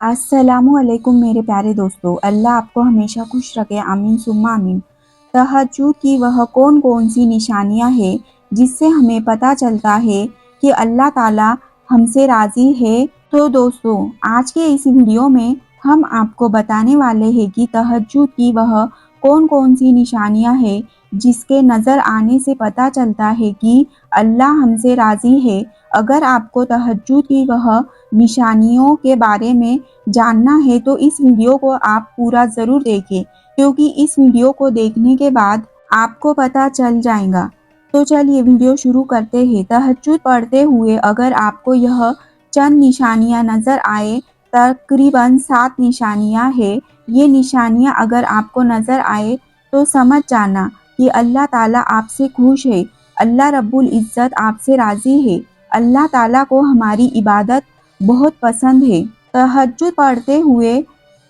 अस्सलामुअलैकुम मेरे प्यारे दोस्तों। अल्लाह आपको हमेशा खुश रखे, आमीन सुम्मा आमीन। तहज्जुद की वह कौन कौन सी निशानियां हैं जिससे हमें पता चलता है कि अल्लाह ताला हमसे राज़ी है। तो दोस्तों, आज के इस वीडियो में हम आपको बताने वाले हैं कि तहज्जुद की वह कौन कौन सी निशानियां हैं जिसके नज़र आने से पता चलता है कि अल्लाह हमसे राज़ी है। अगर आपको तहज्जुद की वह निशानियों के बारे में जानना है तो इस वीडियो को आप पूरा ज़रूर देखें, क्योंकि इस वीडियो को देखने के बाद आपको पता चल जाएगा। तो चलिए वीडियो शुरू करते हैं। तहज्जुद पढ़ते हुए अगर आपको यह चंद निशानियां नज़र आए, तकरीबन 7 निशानियां हैं। ये निशानियां अगर आपको नज़र आए तो समझ जाना कि अल्लाह ताला आपसे खुश है, अल्लाह रब्बुल इज़्ज़त आपसे राज़ी है, अल्लाह ताला को हमारी इबादत बहुत पसंद है। तहज्जुद पढ़ते हुए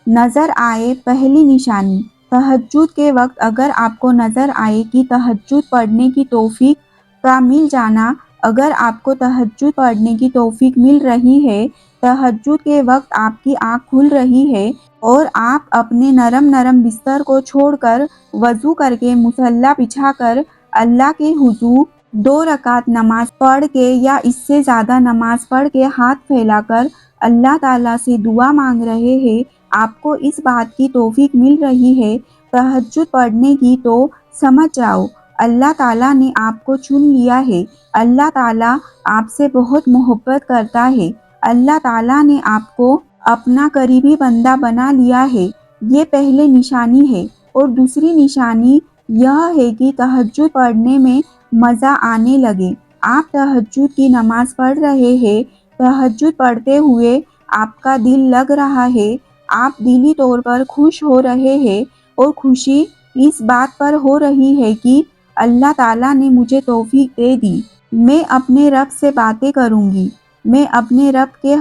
नज़र आए पहली निशानी। तहज्जुद के वक्त अगर आपको नज़र आए कि तहज्जुद पढ़ने की तौफीक का मिल जाना, अगर आपको तहज्जुद पढ़ने की तौफीक मिल रही है, तहज्जुद के वक्त आपकी आँख खुल रही है और आप अपने नरम नरम बिस्तर को छोड़कर वज़ू करके मुसल्ला बिछाकर अल्लाह के हुजूर 2 रकात नमाज पढ़ के या इससे ज़्यादा नमाज पढ़ के हाथ फैलाकर अल्लाह ताला से दुआ मांग रहे हैं, आपको इस बात की तौफीक मिल रही है तहज्जुद पढ़ने की, तो समझ जाओ अल्लाह ताला ने आपको चुन लिया है। अल्लाह ताला आपसे बहुत मोहब्बत करता है। अल्लाह ताला ने आपको अपना करीबी बंदा बना लिया है। ये पहले निशानी है। और दूसरी निशानी यह है कि तहज्जुद पढ़ने में मज़ा आने लगे। आप तहज्जुद की नमाज पढ़ रहे हैं, तहज्जुद पढ़ते हुए आपका दिल लग रहा है, आप दिली तौर पर खुश हो रहे हैं और खुशी इस बात पर हो रही है कि अल्लाह ताला ने मुझे तौफीक दे दी। मैं अपने रब से बातें करूँगी, मैं अपने रब के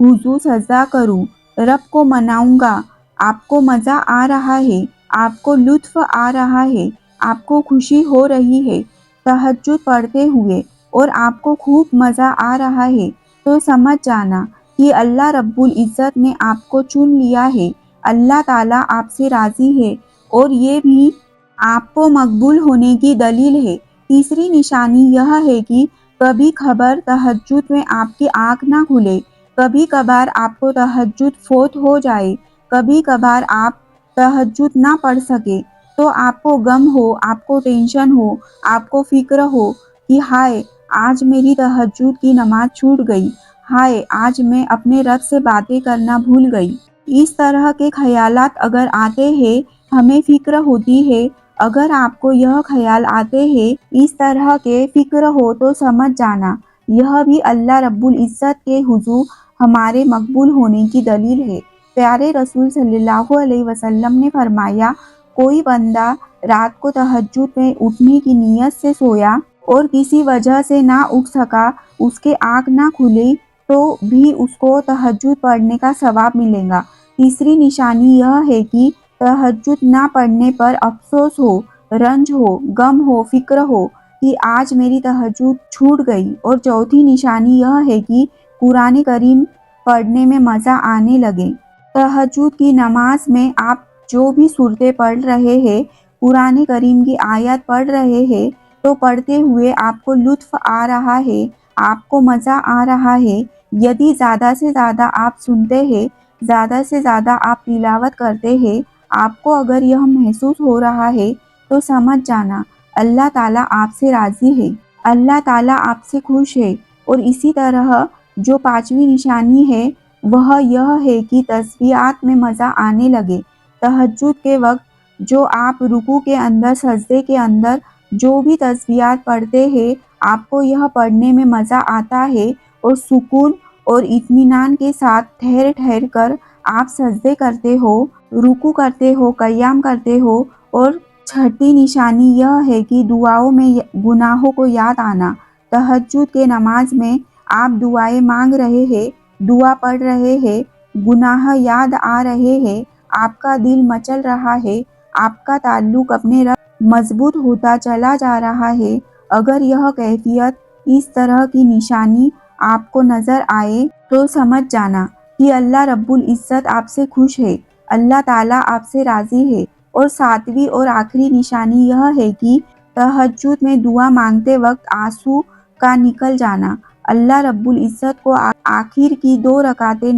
हुजूर सजदा करूँ, रब को मनाऊँगा। आपको मज़ा आ रहा है, आपको लुत्फ़ आ रहा है, आपको खुशी हो रही है तहज्जुद पढ़ते हुए और आपको खूब मज़ा आ रहा है, तो समझ जाना कि अल्लाह रब्बुल इज़्ज़त ने आपको चुन लिया है। अल्लाह ताला आपसे राज़ी है और ये भी आपको मकबूल होने की दलील है। तीसरी निशानी यह है कि कभी खबर तहज्जुद में आपकी आँख ना खुले, कभी कभार आपको तहज्जुद फ़ौत हो जाए, कभी कभार आप तहज्जुद ना पढ़ सके, तो आपको गम हो, आपको टेंशन हो, आपको फ़िक्र हो कि हाय आज मेरी तहज्जुद की नमाज छूट गई, हाय आज मैं अपने रब से बातें करना भूल गई। इस तरह के ख़यालात अगर आते हैं, हमें फ़िक्र होती है, अगर आपको यह ख़याल आते हैं, इस तरह के फ़िक्र हो, तो समझ जाना यह भी अल्लाह रब्बुल इज़्ज़त के हुजूर हमारे मकबूल होने की दलील है। प्यारे रसूल सल्लल्लाहु अलैहि वसल्लम ने फरमाया, कोई बंदा रात को तहज्जुद में उठने की नीयत से सोया और किसी वजह से ना उठ सका, उसके आँख ना खुली, तो भी उसको तहज्जुद पढ़ने का सवाब मिलेगा। तीसरी निशानी यह है कि तहज्जुद ना पढ़ने पर अफसोस हो, रंज हो, गम हो, फ़िक्र हो कि आज मेरी तहज्जुद छूट गई। और चौथी निशानी यह है कि कुरान करीम पढ़ने में मज़ा आने लगे। तहज्जुद की नमाज में आप जो भी सूरतें पढ़ रहे हैं, कुरान करीम की आयत पढ़ रहे हैं, तो पढ़ते हुए आपको लुत्फ़ आ रहा है, आपको मज़ा आ रहा है। यदि ज़्यादा से ज़्यादा आप सुनते हैं, ज़्यादा से ज़्यादा आप तिलावत करते हैं, आपको अगर यह महसूस हो रहा है, तो समझ जाना अल्लाह ताला आपसे राज़ी है, अल्लाह ताला आपसे खुश है। और इसी तरह जो पाँचवीं निशानी है वह यह है कि तस्बीहात में मज़ा आने लगे। तहज्जुद के वक्त जो आप रुकू के अंदर, सजदे के अंदर जो भी तस्बीहात पढ़ते हैं, आपको यह पढ़ने में मज़ा आता है और सुकून और इत्मीनान के साथ ठहर ठहर कर आप सजदे करते हो, रुकू करते हो, क़याम करते हो। और छठी निशानी यह है कि दुआओं में गुनाहों को याद आना। तहज्जुद के नमाज में आप दुआएं मांग रहे हैं, दुआ पढ़ रहे हैं, गुनाह याद आ रहे हैं, आपका दिल मचल रहा है, आपका ताल्लुक अपने रब मजबूत होता चला जा रहा है। अगर यह कैफियत, इस तरह की निशानी आपको नज़र आए, तो समझ जाना कि کہ اللہ رب العزت آپ سے خوش ہے، اللہ تعالیٰ آپ سے راضی ہے۔ اور ساتویں اور آخری نشانی یہ ہے کہ تہجد میں دعا مانگتے وقت آنسو کا نکل جانا اللہ رب العزت کو آخر کی 2 رکعتیں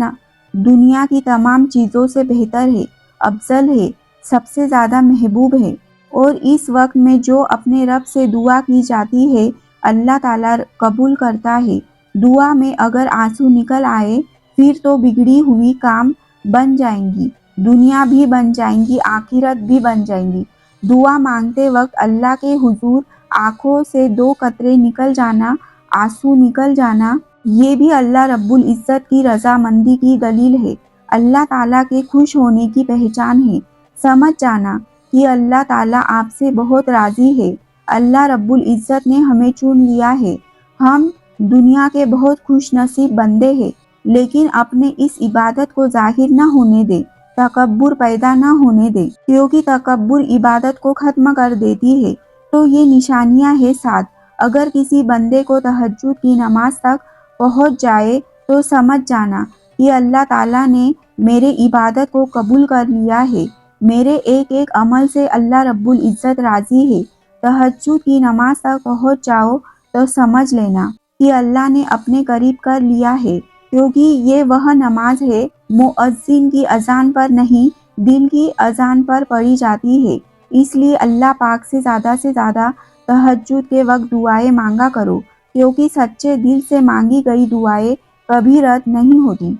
دنیا کی تمام چیزوں سے بہتر ہے، افضل ہے، سب سے زیادہ محبوب ہے۔ اور اس وقت میں جو اپنے رب سے دعا کی جاتی ہے اللہ تعالیٰ قبول کرتا ہے۔ دعا میں اگر آنسو نکل آئے پھر تو بگڑی ہوئی کام بن جائیں گی، دنیا بھی بن جائیں گی، آخرت بھی بن جائیں گی۔ دعا مانگتے وقت اللہ کے حضور آنکھوں سے 2 قطرے نکل جانا، آنسو نکل جانا، یہ بھی اللہ رب العزت کی رضامندی کی دلیل ہے، اللہ تعالیٰ کے خوش ہونے کی پہچان ہے۔ سمجھ جانا کہ اللہ تعالیٰ آپ سے بہت راضی ہے، اللہ رب العزت نے ہمیں چن لیا ہے، ہم دنیا کے بہت خوش نصیب بندے ہیں۔ لیکن اپنے اس عبادت کو ظاہر نہ ہونے دے، تکبر پیدا نہ ہونے دے، کیونکہ تکبر عبادت کو ختم کر دیتی ہے۔ تو یہ نشانیاں ہیں 7۔ اگر کسی بندے کو تہجد کی نماز تک پہنچ جائے تو سمجھ جانا کہ اللہ تعالیٰ نے میرے عبادت کو قبول کر لیا ہے، میرے ایک ایک عمل سے اللہ رب العزت راضی ہے۔ تہجد کی نماز تک پہنچ جاؤ تو سمجھ لینا کہ اللہ نے اپنے قریب کر لیا ہے، کیونکہ یہ وہ نماز ہے مؤذن کی اذان پر نہیں، دل کی اذان پر پڑھی جاتی ہے۔ اس لیے اللہ پاک سے زیادہ تہجد کے وقت دعائیں مانگا کرو، کیونکہ سچے دل سے مانگی گئی دعائیں کبھی رد نہیں ہوتی۔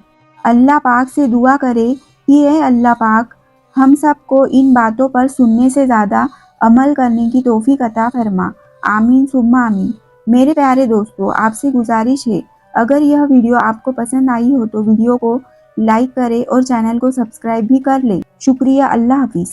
اللہ پاک سے دعا کرے کہ اے اللہ پاک، ہم سب کو ان باتوں پر سننے سے زیادہ عمل کرنے کی توفیق عطا فرما، آمین ثم آمین۔ میرے پیارے دوستو، آپ سے گزارش ہے، اگر یہ ویڈیو آپ کو پسند آئی ہو تو ویڈیو کو لائک کریں اور چینل کو سبسکرائب بھی کر لیں۔ شکریہ، اللہ حافظ۔